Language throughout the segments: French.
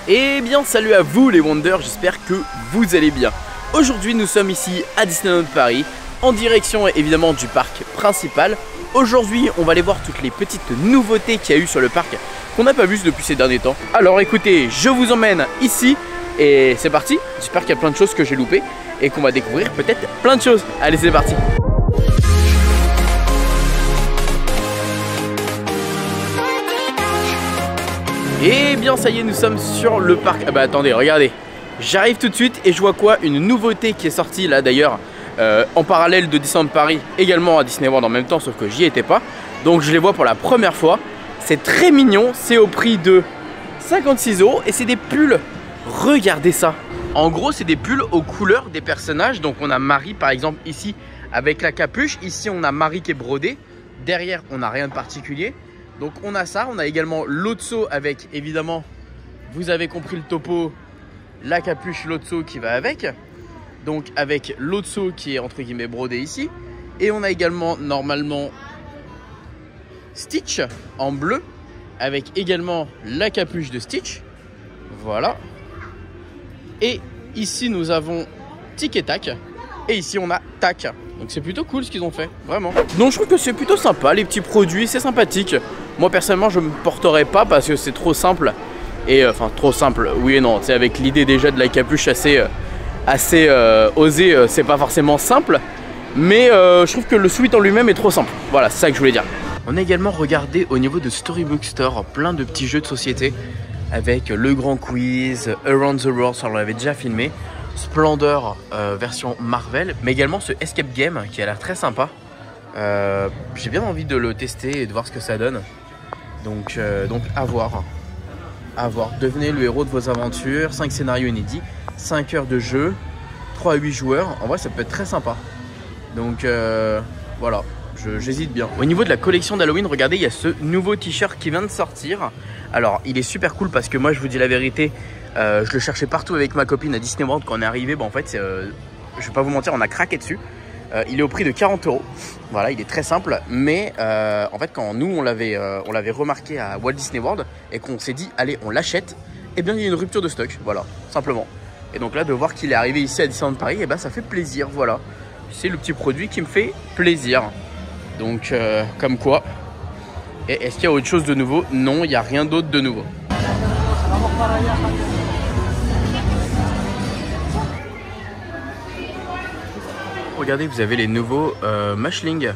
Eh bien salut à vous les Wonders, j'espère que vous allez bien. Aujourd'hui nous sommes ici à Disneyland Paris, en direction évidemment du parc principal. Aujourd'hui on va aller voir toutes les petites nouveautés qu'il y a eu sur le parc qu'on n'a pas vues depuis ces derniers temps. Alors écoutez, je vous emmène ici et c'est parti. J'espère qu'il y a plein de choses que j'ai loupées et qu'on va découvrir peut-être plein de choses. Allez c'est parti. Et bien ça y est, nous sommes sur le parc. Ah bah attendez, regardez, j'arrive tout de suite et je vois quoi? Une nouveauté qui est sortie là d'ailleurs en parallèle de Disneyland Paris, également à Disney World en même temps, sauf que j'y étais pas. Donc je les vois pour la première fois. C'est très mignon, c'est au prix de 56 € et c'est des pulls. Regardez ça. En gros c'est des pulls aux couleurs des personnages. Donc on a Marie par exemple ici avec la capuche. Ici on a Marie qui est brodée. Derrière on n'a rien de particulier. Donc on a ça, on a également Lotso avec évidemment, vous avez compris le topo, la capuche Lotso qui va avec. Donc avec Lotso qui est entre guillemets brodé ici. Et on a également normalement Stitch en bleu avec également la capuche de Stitch. Voilà. Et ici nous avons Tic et Tac. Et ici on a Tac. Donc c'est plutôt cool ce qu'ils ont fait, vraiment. Donc je trouve que c'est plutôt sympa, les petits produits, c'est sympathique. Moi personnellement je me porterai pas parce que c'est trop simple. Et enfin trop simple, oui et non. C'est avec l'idée déjà de la capuche assez osée, c'est pas forcément simple. Mais je trouve que le sweat en lui-même est trop simple. Voilà, c'est ça que je voulais dire. On a également regardé au niveau de Storybook Store plein de petits jeux de société. Avec le grand quiz, Around the World, ça on l'avait déjà filmé. Splendor version Marvel, mais également ce Escape Game qui a l'air très sympa. J'ai bien envie de le tester et de voir ce que ça donne. Donc à voir. À voir. Devenez le héros de vos aventures. 5 scénarios inédits, 5 heures de jeu, 3 à 8 joueurs. En vrai ça peut être très sympa. Donc voilà, j'hésite bien. Au niveau de la collection d'Halloween, regardez, il y a ce nouveau t-shirt qui vient de sortir. Alors il est super cool parce que moi je vous dis la vérité, je le cherchais partout avec ma copine à Disney World. Quand on est arrivé, en fait je vais pas vous mentir, on a craqué dessus. Il est au prix de 40 €. Voilà, il est très simple. Mais en fait quand nous on l'avait remarqué à Walt Disney World et qu'on s'est dit allez on l'achète, et bien il y a une rupture de stock, voilà, simplement. Et donc là de voir qu'il est arrivé ici à Disneyland Paris, et ben ça fait plaisir, voilà. C'est le petit produit qui me fait plaisir. Donc comme quoi. Et est-ce qu'il y a autre chose de nouveau? Non, il n'y a rien d'autre de nouveau. Regardez, vous avez les nouveaux Mashlings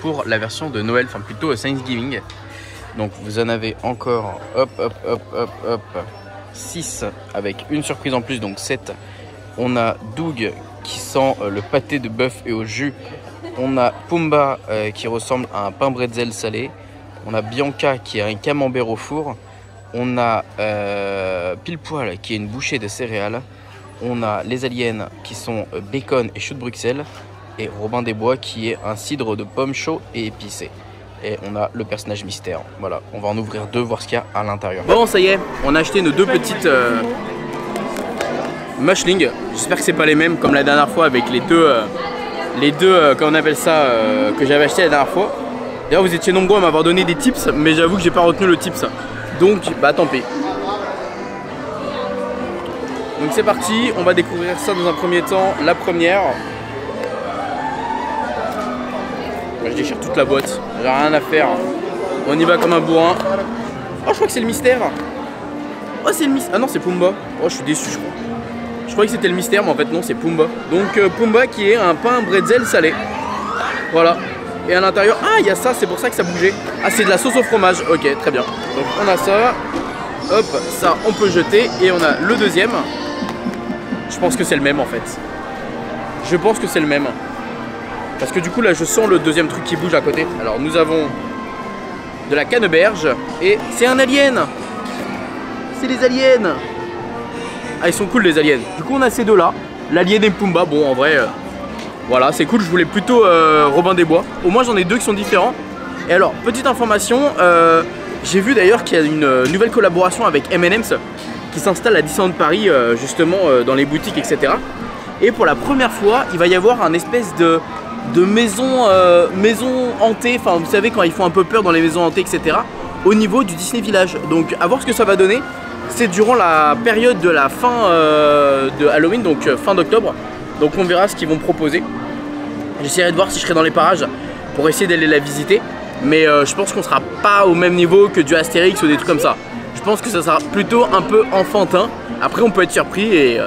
pour la version de Noël, enfin plutôt Thanksgiving. Donc vous en avez encore, hop, 6 avec une surprise en plus, donc 7. On a Doug qui sent le pâté de bœuf et au jus. On a Pumba qui ressemble à un pain bretzel salé. On a Bianca qui est un camembert au four. On a Pile Poil qui est une bouchée de céréales. On a les aliens qui sont bacon et choux de Bruxelles. Et Robin des Bois qui est un cidre de pommes chaud et épicé. Et on a le personnage mystère. Voilà, on va en ouvrir 2, voir ce qu'il y a à l'intérieur. Bon, ça y est, on a acheté nos 2 petites Mashlings. J'espère que c'est pas les mêmes comme la dernière fois avec les deux comment on appelle ça, que j'avais acheté la dernière fois. D'ailleurs vous étiez nombreux à m'avoir donné des tips, mais j'avoue que j'ai pas retenu le tips. Donc bah tant pis. Donc c'est parti, on va découvrir ça dans un premier temps. La première. Moi, je déchire toute la boîte, j'ai rien à faire. On y va comme un bourrin. Oh je crois que c'est le mystère. Oh c'est le mystère. Ah non c'est Pumba. Oh je suis déçu je crois. Je croyais que c'était le mystère mais en fait non c'est Pumba. Donc Pumba qui est un pain bretzel salé. Voilà. Et à l'intérieur, ah il y a ça, c'est pour ça que ça bougeait. Ah c'est de la sauce au fromage, ok très bien. Donc on a ça, hop, ça on peut jeter. Et on a le deuxième. Je pense que c'est le même en fait. Je pense que c'est le même. Parce que du coup là je sens le deuxième truc qui bouge à côté. Alors nous avons de la canneberge. Et c'est un alien. C'est les aliens. Ah ils sont cool les aliens. Du coup on a ces deux là, l'alien et Pumba. Bon en vrai voilà c'est cool, je voulais plutôt Robin des Bois. Au moins j'en ai 2 qui sont différents. Et alors petite information, j'ai vu d'ailleurs qu'il y a une nouvelle collaboration avec M&M's qui s'installe à Disneyland Paris justement dans les boutiques etc. Et pour la première fois il va y avoir un espèce de maison hantée. Enfin vous savez quand ils font un peu peur dans les maisons hantées etc. Au niveau du Disney Village. Donc à voir ce que ça va donner. c'est durant la période de la fin de Halloween, donc fin d'octobre. Donc on verra ce qu'ils vont proposer. J'essaierai de voir si je serai dans les parages pour essayer d'aller la visiter. Mais je pense qu'on sera pas au même niveau que du Astérix ou des trucs comme ça. Je pense que ça sera plutôt un peu enfantin. Après on peut être surpris et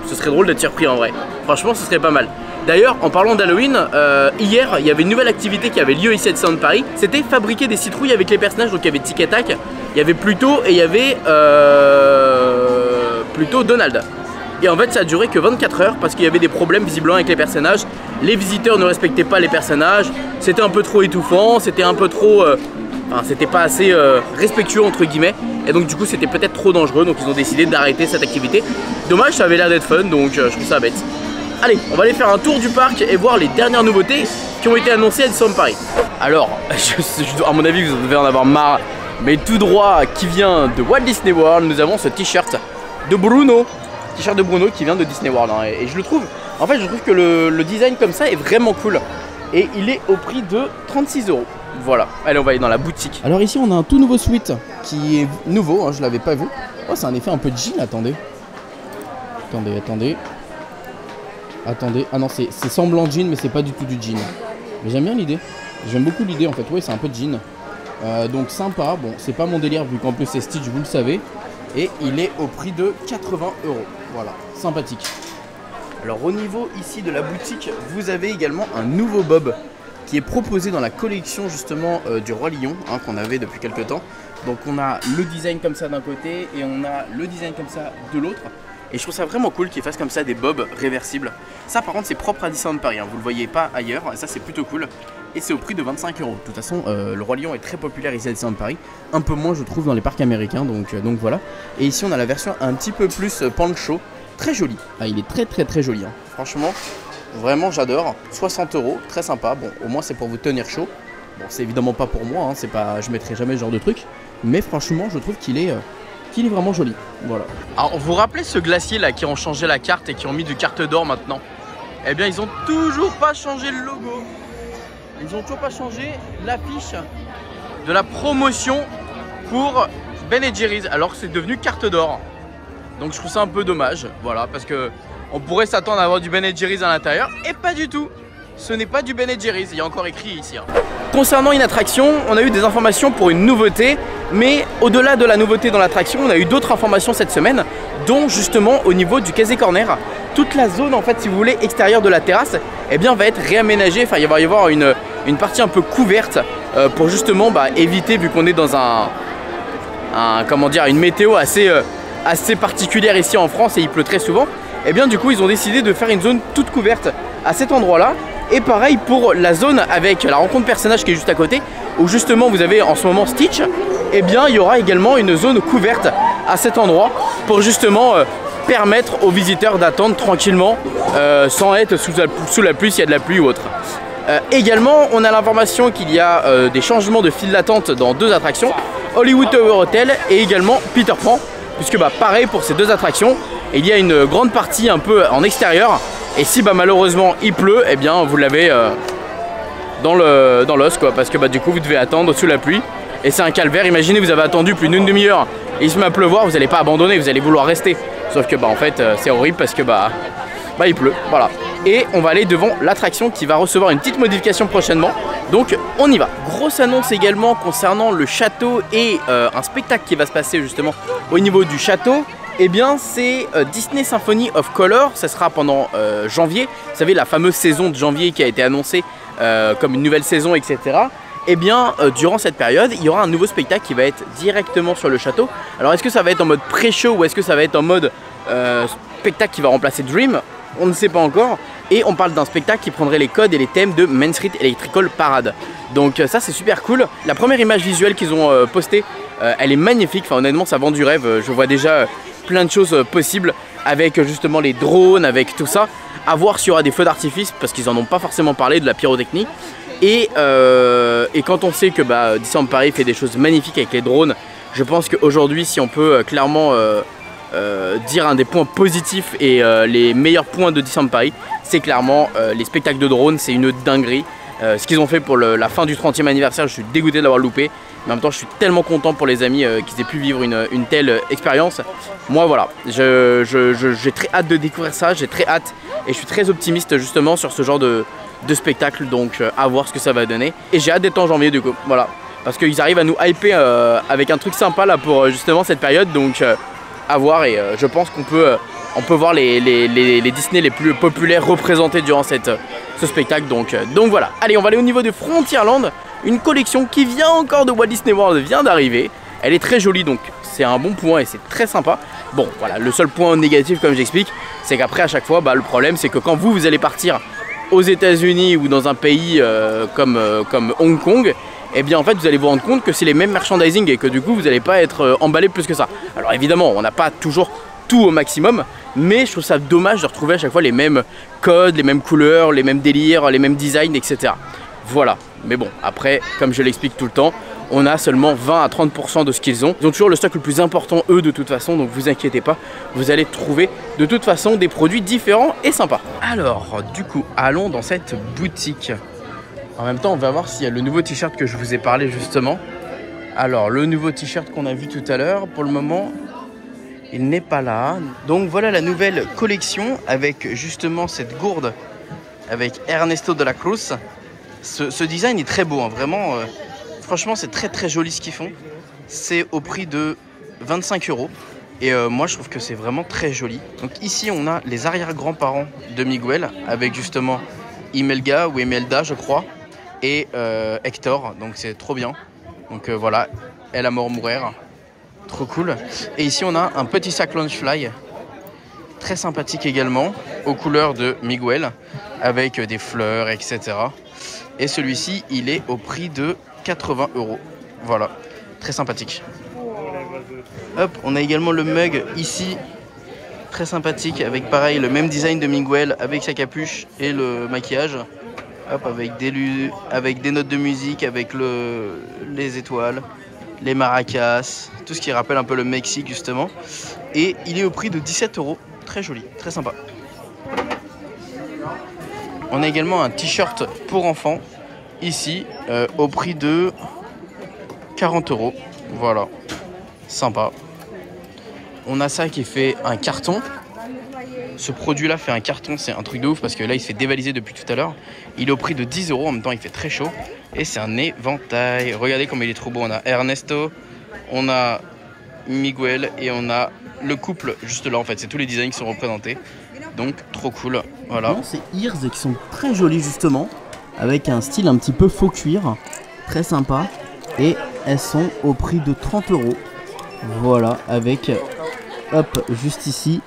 ce serait drôle d'être surpris en vrai. Franchement ce serait pas mal. D'ailleurs, en parlant d'Halloween, hier, il y avait une nouvelle activité qui avait lieu ici à Disneyland Paris. C'était fabriquer des citrouilles avec les personnages. Donc il y avait Tic et Tac, il y avait Pluto et il y avait Pluto Donald. Et en fait, ça a duré que 24 heures parce qu'il y avait des problèmes visiblement avec les personnages. Les visiteurs ne respectaient pas les personnages. C'était un peu trop étouffant, c'était un peu trop... Enfin, c'était pas assez respectueux entre guillemets. Et donc du coup, c'était peut-être trop dangereux. Donc ils ont décidé d'arrêter cette activité. Dommage, ça avait l'air d'être fun, donc je trouve ça bête. Allez, on va aller faire un tour du parc et voir les dernières nouveautés qui ont été annoncées à Disneyland Paris. Alors, à mon avis, vous devez en avoir marre, mais tout droit qui vient de Walt Disney World, nous avons ce t-shirt de Bruno. T-shirt de Bruno qui vient de Disney World. Hein, et je le trouve, en fait, je trouve que le design comme ça est vraiment cool. Et il est au prix de 36 €. Voilà, allez, on va aller dans la boutique. Alors ici, on a un tout nouveau sweat qui est nouveau, hein, je l'avais pas vu. Oh, c'est un effet un peu de jean, attendez. Attendez, ah non, c'est semblant jean, mais c'est pas du tout du jean. Mais j'aime bien l'idée. J'aime beaucoup l'idée en fait. Oui, c'est un peu de jean. Donc sympa. Bon, c'est pas mon délire vu qu'en plus c'est Stitch, vous le savez. Et il est au prix de 80 €. Voilà, sympathique. Alors au niveau ici de la boutique, vous avez également un nouveau bob qui est proposé dans la collection justement du Roi Lion, hein, qu'on avait depuis quelques temps. Donc on a le design comme ça d'un côté et on a le design comme ça de l'autre. Et je trouve ça vraiment cool qu'ils fassent comme ça des bobs réversibles. Ça par contre c'est propre à Disneyland Paris, hein. Vous le voyez pas ailleurs, et ça c'est plutôt cool. Et c'est au prix de 25 €. De toute façon le Roi Lion est très populaire ici à Disneyland Paris. Un peu moins je trouve dans les parcs américains, donc voilà. Et ici on a la version un petit peu plus pancho, très jolie. Ah, il est très joli, hein. Franchement, vraiment j'adore. 60 €, très sympa. Bon, au moins c'est pour vous tenir chaud. Bon, c'est évidemment pas pour moi, hein. C'est pas, je mettrai jamais ce genre de truc. Mais franchement je trouve qu'il est vraiment joli. Voilà. Alors vous vous rappelez ce glacier là qui ont changé la carte et qui ont mis du carte d'or maintenant? Eh bien ils ont toujours pas changé le logo. Ils ont toujours pas changé l'affiche de la promotion pour Ben & Jerry's alors que c'est devenu carte d'or. Donc je trouve ça un peu dommage. Voilà, parce que on pourrait s'attendre à avoir du Ben & Jerry's à l'intérieur et pas du tout. Ce n'est pas du Ben & Jerry's, il y a encore écrit ici, hein. Concernant une attraction, on a eu des informations pour une nouveauté, mais au-delà de la nouveauté dans l'attraction, on a eu d'autres informations cette semaine, dont justement au niveau du Casey Corner, toute la zone en fait, si vous voulez, extérieure de la terrasse, eh bien va être réaménagée. Enfin, il va y avoir une partie un peu couverte pour justement éviter, vu qu'on est dans comment dire, une météo assez particulière ici en France et il pleut très souvent. Et bien du coup, ils ont décidé de faire une zone toute couverte à cet endroit-là. Et pareil pour la zone avec la rencontre personnage qui est juste à côté, où justement vous avez en ce moment Stitch. Et bien il y aura également une zone couverte à cet endroit pour justement permettre aux visiteurs d'attendre tranquillement sans être sous la pluie s'il y a de la pluie ou autre. Également on a l'information qu'il y a des changements de file d'attente dans deux attractions, Hollywood Tower Hotel et également Peter Pan, puisque pareil pour ces deux attractions, il y a une grande partie un peu en extérieur. Et si malheureusement il pleut, eh bien vous l'avez dans l'os quoi, parce que du coup vous devez attendre sous la pluie. Et c'est un calvaire. Imaginez, vous avez attendu plus d'une demi-heure et il se met à pleuvoir, vous n'allez pas abandonner, vous allez vouloir rester. Sauf que en fait c'est horrible parce que il pleut. Voilà. Et on va aller devant l'attraction qui va recevoir une petite modification prochainement. Donc on y va. Grosse annonce également concernant le château et un spectacle qui va se passer justement au niveau du château. Eh bien c'est Disney Symphony of Color, ça sera pendant janvier. Vous savez, la fameuse saison de janvier qui a été annoncée comme une nouvelle saison, etc. Eh bien durant cette période, il y aura un nouveau spectacle qui va être directement sur le château. Alors est-ce que ça va être en mode pré-show ou est-ce que ça va être en mode spectacle qui va remplacer Dream? On ne sait pas encore. Et on parle d'un spectacle qui prendrait les codes et les thèmes de Main Street Electrical Parade. Donc ça c'est super cool. La première image visuelle qu'ils ont postée, elle est magnifique. Enfin honnêtement ça vend du rêve. Je vois déjà plein de choses possibles avec justement les drones, avec tout ça. À voir s'il y aura des feux d'artifice parce qu'ils en ont pas forcément parlé de la pyrotechnie. Et quand on sait que Disneyland Paris fait des choses magnifiques avec les drones, je pense qu'aujourd'hui si on peut clairement dire un des points positifs et les meilleurs points de Disneyland Paris, c'est clairement les spectacles de drones, c'est une dinguerie. ce qu'ils ont fait pour la fin du 30e anniversaire. Je suis dégoûté de l'avoir loupé. Mais en même temps, je suis tellement content pour les amis qu'ils aient pu vivre une telle expérience. Moi, voilà, j'ai très hâte de découvrir ça. J'ai très hâte et je suis très optimiste justement sur ce genre de spectacle. Donc, à voir ce que ça va donner. Et j'ai hâte d'être en janvier du coup. Voilà. Parce qu'ils arrivent à nous hyper avec un truc sympa là pour justement cette période. Donc, à voir. Et je pense qu'on peut voir les Disney les plus populaires représentés durant ce spectacle. Donc voilà. Allez, on va aller au niveau de Frontierland. Une collection qui vient encore de Walt Disney World vient d'arriver. Elle est très jolie, donc c'est un bon point et c'est très sympa. Bon, voilà, le seul point négatif, comme j'explique, c'est qu'après à chaque fois, le problème c'est que quand vous allez partir aux États-Unis ou dans un pays comme Hong Kong, eh bien en fait vous allez vous rendre compte que c'est les mêmes merchandising et que du coup vous n'allez pas être emballé plus que ça. Alors évidemment, on n'a pas toujours tout au maximum, mais je trouve ça dommage de retrouver à chaque fois les mêmes codes, les mêmes couleurs, les mêmes délires, les mêmes designs, etc. Voilà, mais bon, après, comme je l'explique tout le temps, on a seulement 20 à 30% de ce qu'ils ont. Ils ont toujours le stock le plus important, eux, de toute façon, donc vous inquiétez pas, vous allez trouver de toute façon des produits différents et sympas. Alors, du coup, allons dans cette boutique. En même temps, on va voir s'il y a le nouveau t-shirt que je vous ai parlé justement. Alors, le nouveau t-shirt qu'on a vu tout à l'heure, pour le moment, il n'est pas là. Donc voilà la nouvelle collection avec justement cette gourde avec Ernesto de la Cruz. Ce design est très beau, hein, vraiment. Franchement, c'est très très joli ce qu'ils font. C'est au prix de 25 €. Et moi, je trouve que c'est vraiment très joli. Donc ici, on a les arrière-grands-parents de Miguel avec justement Imelda ou Imelda, je crois, et Hector. Donc c'est trop bien. Donc voilà, Elle a mort mourir. Trop cool. Et ici, on a un petit sac Loungefly. Très sympathique également, aux couleurs de Miguel, avec des fleurs, etc. Et celui-ci, il est au prix de 80 €. Voilà, très sympathique. Hop, on a également le mug ici, très sympathique, avec pareil le même design de Miguel, avec sa capuche et le maquillage. Hop, avec des notes de musique, avec les étoiles, les maracas, tout ce qui rappelle un peu le Mexique justement. Et il est au prix de 17 €. Très joli, très sympa. On a également un t-shirt pour enfants, ici, au prix de 40 €. Voilà, sympa. On a ça qui fait un carton. Ce produit-là fait un carton, c'est un truc de ouf parce que là, il se fait dévaliser depuis tout à l'heure. Il est au prix de 10 €, en même temps, il fait très chaud. Et c'est un éventail. Regardez comme il est trop beau. On a Ernesto, on a Miguel et on a le couple juste là en fait. C'est tous les designs qui sont représentés. Donc trop cool. Voilà. C'est Ears qui sont très jolis justement. Avec un style un petit peu faux cuir. Très sympa. Et elles sont au prix de 30 €. Voilà. Avec hop juste ici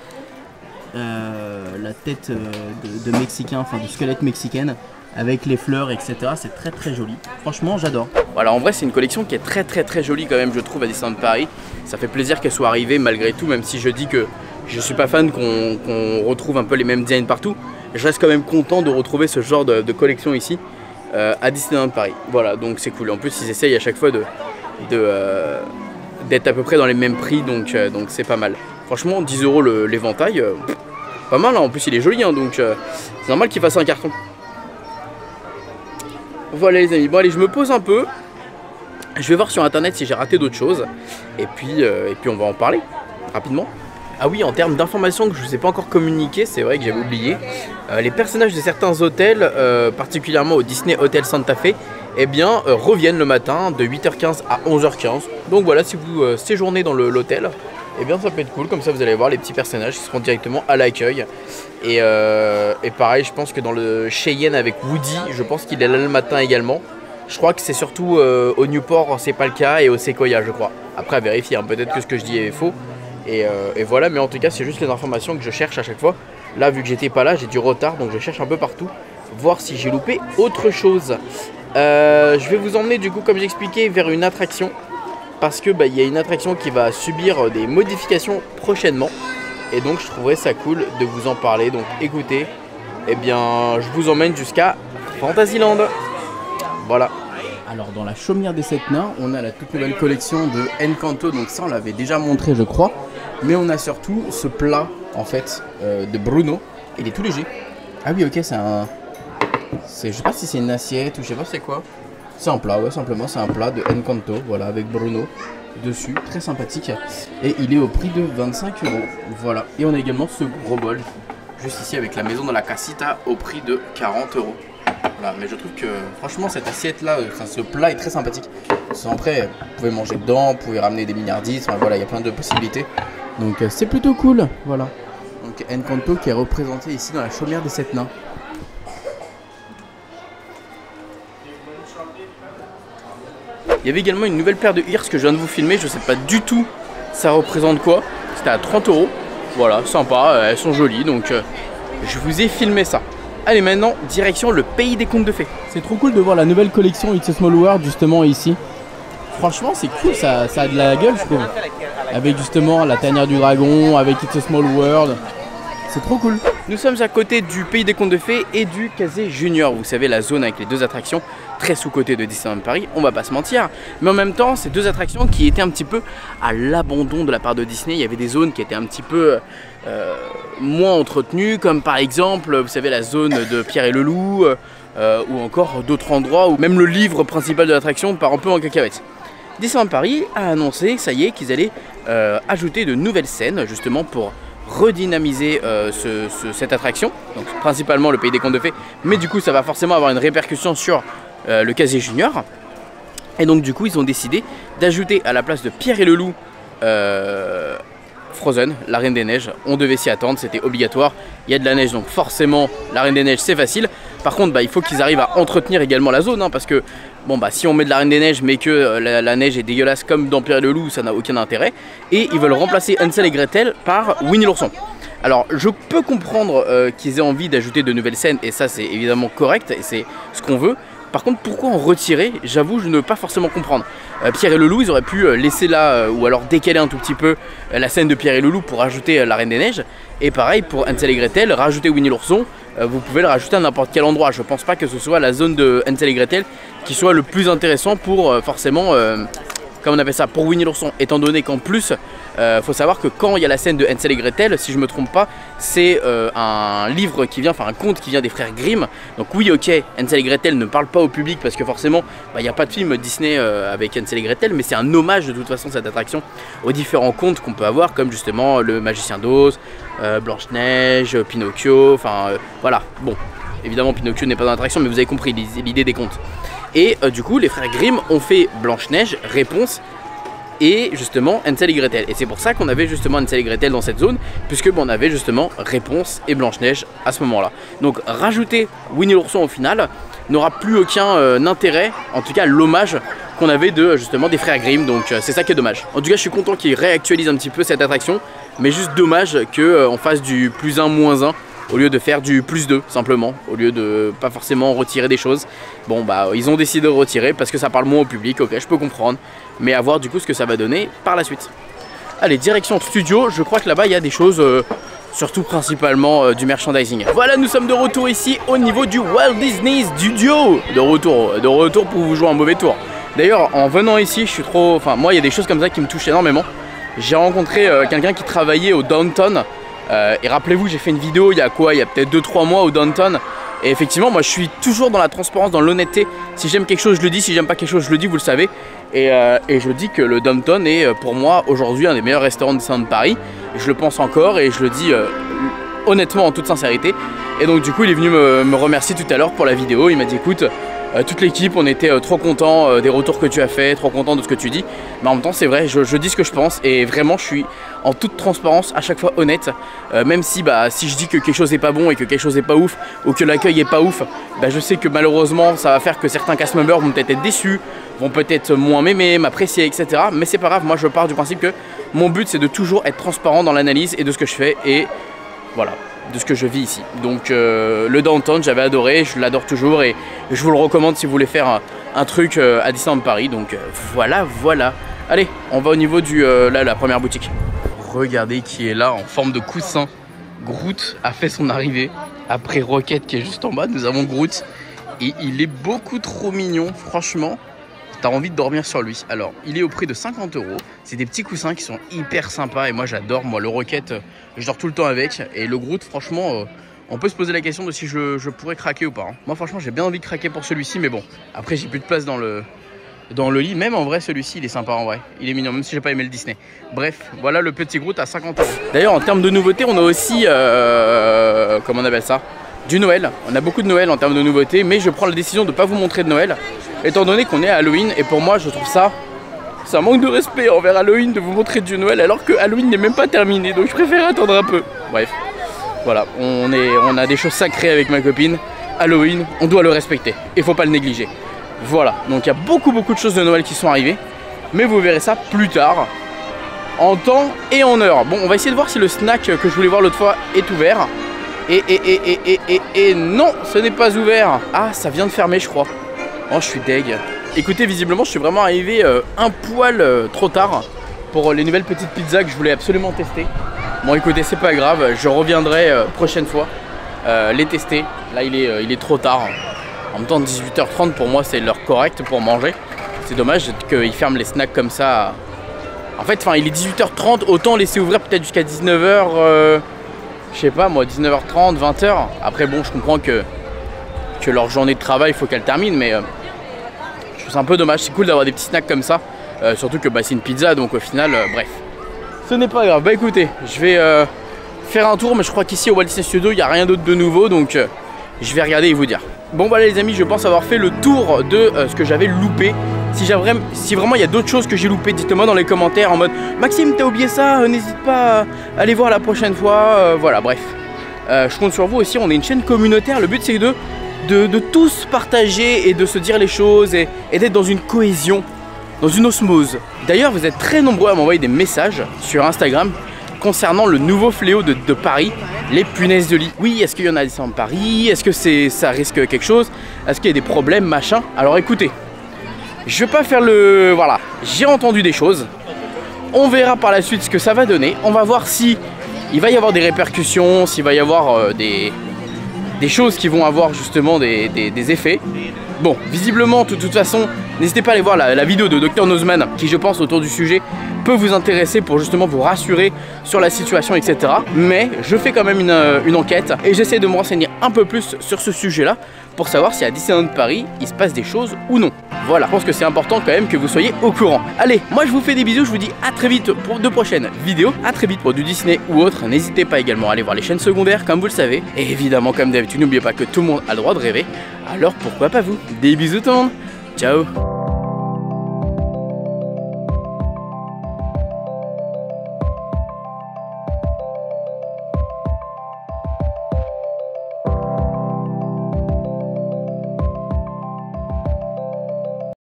la tête de Mexicain, enfin du squelette mexicaine. Avec les fleurs, etc. C'est très très joli. Franchement, j'adore. Voilà, en vrai, c'est une collection qui est très très très jolie quand même, je trouve, à Disneyland Paris. Ça fait plaisir qu'elle soit arrivée malgré tout, même si je dis que je suis pas fan qu'on retrouve un peu les mêmes designs partout. Je reste quand même content de retrouver ce genre de collection ici à Disneyland Paris. Voilà, donc c'est cool. En plus, ils essayent à chaque fois d'être à peu près dans les mêmes prix, donc c'est pas mal. Franchement, 10 € l'éventail, pas mal. Hein. En plus, il est joli, hein, donc c'est normal qu'il fasse un carton. Voilà les amis, bon allez, je me pose un peu. Je vais voir sur internet si j'ai raté d'autres choses. Et puis on va en parler rapidement. Ah oui, en termes d'informations que je ne vous ai pas encore communiquées, c'est vrai que j'avais oublié. Les personnages de certains hôtels, particulièrement au Disney Hotel Santa Fe, eh bien, reviennent le matin de 8h15 à 11h15. Donc voilà, si vous séjournez dans l'hôtel, eh bien ça peut être cool, comme ça vous allez voir les petits personnages qui seront directement à l'accueil. Et pareil, je pense que dans le Cheyenne avec Woody, je pense qu'il est là le matin également. Je crois que c'est surtout au Newport, c'est pas le cas, et au Sequoia, je crois. Après, à vérifier, hein, peut-être que ce que je dis est faux. Et voilà, mais en tout cas, c'est juste les informations que je cherche à chaque fois. Là, vu que j'étais pas là, j'ai du retard, donc je cherche un peu partout, voir si j'ai loupé autre chose. Je vais vous emmener, du coup, comme j'expliquais, vers une attraction. Parce que y a une attraction qui va subir des modifications prochainement. Et donc je trouverais ça cool de vous en parler. Donc écoutez, eh bien je vous emmène jusqu'à Fantasyland. Voilà. Alors dans la chaumière des 7 nains, on a la toute nouvelle collection de Encanto. Donc ça on l'avait déjà montré je crois. Mais on a surtout ce plat en fait de Bruno. Il est tout léger. Ah oui ok, c'est un je sais pas si c'est une assiette ou je sais pas c'est quoi. C'est un plat, ouais, simplement c'est un plat de Encanto, voilà, avec Bruno dessus, très sympathique. Et il est au prix de 25 €, voilà. Et on a également ce gros bol, juste ici avec la maison de la casita au prix de 40 €. Voilà, mais je trouve que franchement cette assiette là, ce plat est très sympathique. Après, vous pouvez manger dedans, vous pouvez ramener des milliardises, enfin, voilà, il y a plein de possibilités. Donc c'est plutôt cool, voilà. Donc Encanto qui est représenté ici dans la chaumière des 7 nains. Il y avait également une nouvelle paire de Ears que je viens de vous filmer, je sais pas du tout ça représente quoi. C'était à 30 €. Voilà, sympa, elles sont jolies, donc je vous ai filmé ça. Allez, maintenant, direction le pays des contes de fées. C'est trop cool de voir la nouvelle collection It's a Small World justement ici. Franchement, c'est cool, ça a de la gueule, je trouve. Avec justement la tanière du dragon, avec It's a Small World. C'est trop cool. Nous sommes à côté du pays des contes de fées et du Casey Junior. Vous savez, la zone avec les deux attractions, très sous-cotée de Disneyland Paris, on va pas se mentir. Mais en même temps, ces deux attractions qui étaient un petit peu à l'abandon de la part de Disney. Il y avait des zones qui étaient un petit peu moins entretenues, comme par exemple, vous savez, la zone de Pierre et le Loup, ou encore d'autres endroits où même le livre principal de l'attraction part un peu en cacahuète. Disneyland Paris a annoncé, ça y est, qu'ils allaient ajouter de nouvelles scènes justement pour redynamiser cette attraction, donc principalement le pays des contes de fées, mais du coup ça va forcément avoir une répercussion sur le Casey Junior. Et donc du coup ils ont décidé d'ajouter à la place de Pierre et le Loup Frozen, la Reine des Neiges. On devait s'y attendre, c'était obligatoire. Il y a de la neige, donc forcément la Reine des Neiges c'est facile. Par contre il faut qu'ils arrivent à entretenir également la zone, parce que bon si on met de la Reine des Neiges mais que la neige est dégueulasse comme dans Pierre et le Loup, ça n'a aucun intérêt. Et ils veulent remplacer Hansel et Gretel par Winnie l'ourson. Alors je peux comprendre qu'ils aient envie d'ajouter de nouvelles scènes, et ça c'est évidemment correct et c'est ce qu'on veut. Par contre, pourquoi en retirer? J'avoue, je ne veux pas forcément comprendre. Pierre et le Loup, ils auraient pu laisser là, ou alors décaler un tout petit peu la scène de Pierre et le Loup pour rajouter la Reine des Neiges. Et pareil pour Hansel et Gretel, rajouter Winnie l'ourson, vous pouvez le rajouter à n'importe quel endroit. Je pense pas que ce soit la zone de Hansel et Gretel qui soit le plus intéressant pour forcément, comment on appelle ça, pour Winnie l'ourson. Étant donné qu'en plus, faut savoir que quand il y a la scène de Hansel et Gretel, si je me trompe pas, c'est un livre qui vient, enfin un conte qui vient des frères Grimm. Donc oui, ok, Hansel et Gretel ne parle pas au public parce que forcément, il n'y a pas de film Disney avec Hansel et Gretel, mais c'est un hommage de toute façon cette attraction aux différents contes qu'on peut avoir, comme justement le Magicien d'Oz, Blanche-Neige, Pinocchio, enfin voilà. Bon, évidemment Pinocchio n'est pas dans l'attraction, mais vous avez compris l'idée des contes. Et du coup, les frères Grimm ont fait Blanche-Neige, Réponse, et justement Hansel et Gretel. Et c'est pour ça qu'on avait justement Hansel et Gretel dans cette zone, puisque on avait justement Réponse et Blanche-Neige à ce moment-là. Donc rajouter Winnie l'ourson au final n'aura plus aucun intérêt, en tout cas l'hommage qu'on avait de justement des frères Grimm, donc c'est ça qui est dommage. En tout cas je suis content qu'ils réactualisent un petit peu cette attraction, mais juste dommage qu'on fasse du +1 -1 au lieu de faire du +2 simplement, au lieu de pas forcément retirer des choses. Bon ils ont décidé de retirer parce que ça parle moins au public, ok, je peux comprendre, mais à voir du coup ce que ça va donner par la suite. Allez, direction studio, je crois que là-bas il y a des choses, surtout principalement du merchandising. Voilà, nous sommes de retour ici au niveau du Walt Disney Studio. De retour pour vous jouer un mauvais tour. D'ailleurs, en venant ici, je suis trop... Enfin, moi il y a des choses comme ça qui me touchent énormément. J'ai rencontré quelqu'un qui travaillait au Downtown. Et rappelez-vous, j'ai fait une vidéo il y a peut-être 2-3 mois au Downtown. Et effectivement, moi je suis toujours dans la transparence, dans l'honnêteté. Si j'aime quelque chose, je le dis. Si j'aime pas quelque chose, je le dis, vous le savez. Et je dis que le Downtown est pour moi aujourd'hui un des meilleurs restaurants de Disneyland Paris. Et je le pense encore et je le dis honnêtement, en toute sincérité. Et donc du coup, il est venu me remercier tout à l'heure pour la vidéo. Il m'a dit écoute, toute l'équipe, on était trop contents des retours que tu as fait, trop contents de ce que tu dis. Mais en même temps, c'est vrai, je dis ce que je pense et vraiment, je suis en toute transparence, à chaque fois honnête. Même si, si je dis que quelque chose n'est pas bon et que quelque chose n'est pas ouf ou que l'accueil est pas ouf, je sais que malheureusement, ça va faire que certains cast members vont peut-être être déçus, vont peut-être moins m'aimer, m'apprécier, etc. Mais c'est pas grave, moi je pars du principe que mon but c'est de toujours être transparent dans l'analyse et de ce que je fais et voilà, de ce que je vis ici. Donc le Downtown, j'avais adoré, je l'adore toujours et je vous le recommande si vous voulez faire un truc à Disneyland Paris. Donc voilà. Allez, on va au niveau du la première boutique. Regardez qui est là en forme de coussin. Groot a fait son arrivée après Rocket qui est juste en bas. Nous avons Groot et il est beaucoup trop mignon, franchement. T'as envie de dormir sur lui. Alors, il est au prix de 50 €. C'est des petits coussins qui sont hyper sympas et moi j'adore. Moi, le Rocket, je dors tout le temps avec. Et le Groot, franchement, On peut se poser la question de si je pourrais craquer ou pas. Hein. Moi franchement j'ai bien envie de craquer pour celui-ci, mais bon, après j'ai plus de place dans le lit. Même en vrai celui-ci il est sympa en vrai. Il est mignon même si j'ai pas aimé le Disney. Bref, voilà le petit Groot à 50 €. D'ailleurs en termes de nouveautés on a aussi, comment on appelle ça, du Noël. On a beaucoup de Noël en termes de nouveautés, mais je prends la décision de ne pas vous montrer de Noël, étant donné qu'on est à Halloween. Et pour moi je trouve ça, c'est un manque de respect envers Halloween de vous montrer du Noël alors que Halloween n'est même pas terminé. Donc je préfère attendre un peu. Bref, voilà, on a des choses sacrées avec ma copine. Halloween, on doit le respecter et faut pas le négliger. Voilà, donc il y a beaucoup de choses de Noël qui sont arrivées, mais vous verrez ça plus tard, en temps et en heure. Bon, on va essayer de voir si le snack que je voulais voir l'autre fois est ouvert. Et non, ce n'est pas ouvert. Ah, ça vient de fermer, je crois. Oh, je suis deg. Écoutez, visiblement, je suis vraiment arrivé un poil trop tard pour les nouvelles petites pizzas que je voulais absolument tester. Bon, écoutez, c'est pas grave, je reviendrai prochaine fois les tester. Là, il est trop tard. En même temps, 18h30 pour moi, c'est l'heure correcte pour manger. C'est dommage qu'ils ferment les snacks comme ça. En fait, il est 18h30, autant laisser ouvrir peut-être jusqu'à 19h. Je sais pas moi, 19h30, 20h. Après bon, je comprends que leur journée de travail, il faut qu'elle termine, mais je trouve ça un peu dommage. C'est cool d'avoir des petits snacks comme ça, surtout que c'est une pizza, donc au final, bref. Ce n'est pas grave. Bah écoutez, je vais faire un tour, mais je crois qu'ici au Walt Disney Studio, il n'y a rien d'autre de nouveau, donc je vais regarder et vous dire. Bon voilà les amis, je pense avoir fait le tour de ce que j'avais loupé. Si vraiment il y a d'autres choses que j'ai loupé, dites-moi dans les commentaires en mode Maxime t'as oublié ça, n'hésite pas à aller voir la prochaine fois, voilà bref. Je compte sur vous aussi, on est une chaîne communautaire, le but c'est de tous partager et de se dire les choses et d'être dans une cohésion, dans une osmose. D'ailleurs vous êtes très nombreux à m'envoyer des messages sur Instagram concernant le nouveau fléau de Paris, les punaises de lit. Oui, est-ce qu'il y en a des en Paris? Est-ce que ça risque quelque chose? Est-ce qu'il y a des problèmes, machin? Alors écoutez, je vais pas faire le... Voilà, j'ai entendu des choses. On verra par la suite ce que ça va donner. On va voir si il va y avoir des répercussions, s'il va y avoir des choses qui vont avoir justement des effets. Bon, visiblement, de toute façon, n'hésitez pas à aller voir la vidéo de Dr Nozman qui, je pense, autour du sujet, peut vous intéresser pour justement vous rassurer sur la situation, etc. Mais je fais quand même une enquête et j'essaie de me renseigner un peu plus sur ce sujet-là pour savoir si à Disneyland Paris, il se passe des choses ou non. Voilà, je pense que c'est important quand même que vous soyez au courant. Allez, moi je vous fais des bisous, je vous dis à très vite pour de prochaines vidéos, à très vite pour du Disney ou autre. N'hésitez pas également à aller voir les chaînes secondaires comme vous le savez. Et évidemment, comme d'habitude, n'oubliez pas que tout le monde a le droit de rêver. Alors pourquoi pas vous? Des bisous tout le monde, ciao.